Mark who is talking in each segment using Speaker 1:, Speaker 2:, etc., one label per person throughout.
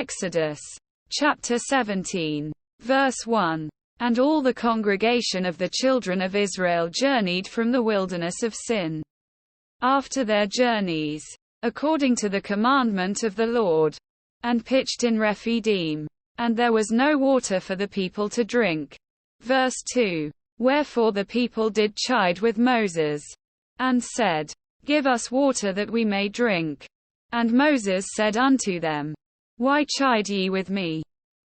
Speaker 1: Exodus chapter 17, verse 1. And all the congregation of the children of Israel journeyed from the wilderness of Sin, after their journeys, according to the commandment of the Lord, and pitched in Rephidim. And there was no water for the people to drink. Verse 2. Wherefore the people did chide with Moses, and said, Give us water that we may drink. And Moses said unto them, Why chide ye with me?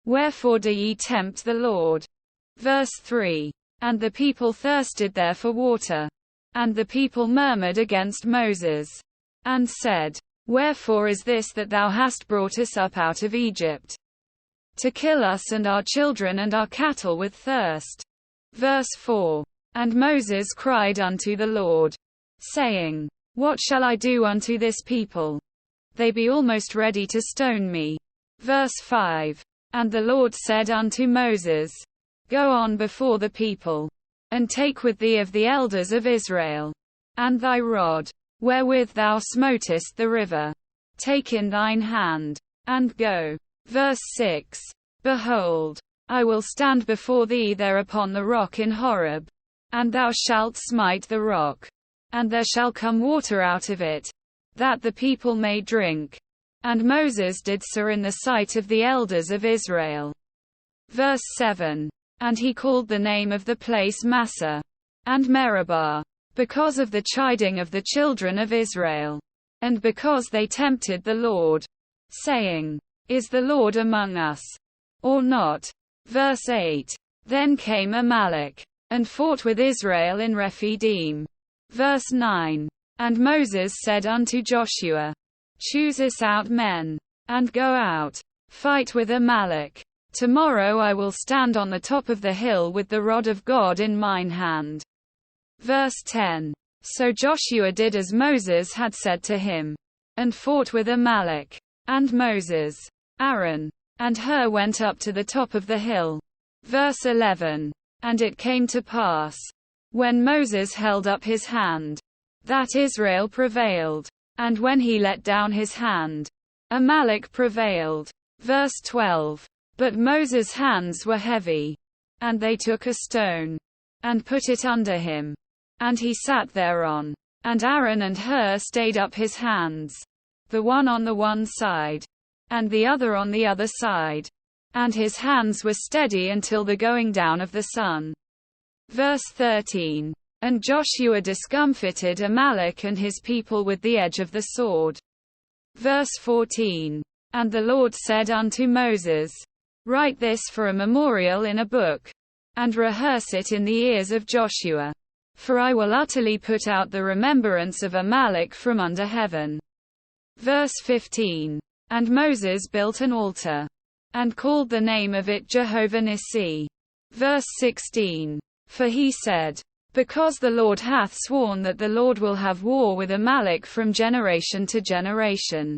Speaker 1: Wherefore do ye tempt the Lord? Verse 3. And the people thirsted there for water. And the people murmured against Moses, and said, Wherefore is this that thou hast brought us up out of Egypt, to kill us and our children and our cattle with thirst? Verse 4. And Moses cried unto the Lord, saying, What shall I do unto this people? They be almost ready to stone me. Verse 5. And the Lord said unto Moses, Go on before the people, and take with thee of the elders of Israel, and thy rod, wherewith thou smotest the river, take in thine hand, and go. Verse 6. Behold, I will stand before thee there upon the rock in Horeb, and thou shalt smite the rock, and there shall come water out of it, that the people may drink. And Moses did so in the sight of the elders of Israel. Verse 7. And he called the name of the place Massah, and Meribah, because of the chiding of the children of Israel, and because they tempted the Lord, saying, Is the Lord among us, or not? Verse 8. Then came Amalek, and fought with Israel in Rephidim. Verse 9. And Moses said unto Joshua, Choose us out men, and go out, fight with Amalek. Tomorrow I will stand on the top of the hill with the rod of God in mine hand. Verse 10. So Joshua did as Moses had said to him, and fought with Amalek. And Moses, Aaron, and Hur went up to the top of the hill. Verse 11. And it came to pass, when Moses held up his hand, that Israel prevailed. And when he let down his hand, Amalek prevailed. Verse 12. But Moses' hands were heavy, and they took a stone, and put it under him, and he sat thereon. And Aaron and Hur stayed up his hands, the one on the one side, and the other on the other side. And his hands were steady until the going down of the sun. Verse 13. And Joshua discomfited Amalek and his people with the edge of the sword. Verse 14. And the Lord said unto Moses, Write this for a memorial in a book, and rehearse it in the ears of Joshua. For I will utterly put out the remembrance of Amalek from under heaven. Verse 15. And Moses built an altar, and called the name of it Jehovah Nissi. Verse 16. For he said, Because the Lord hath sworn that the Lord will have war with Amalek from generation to generation.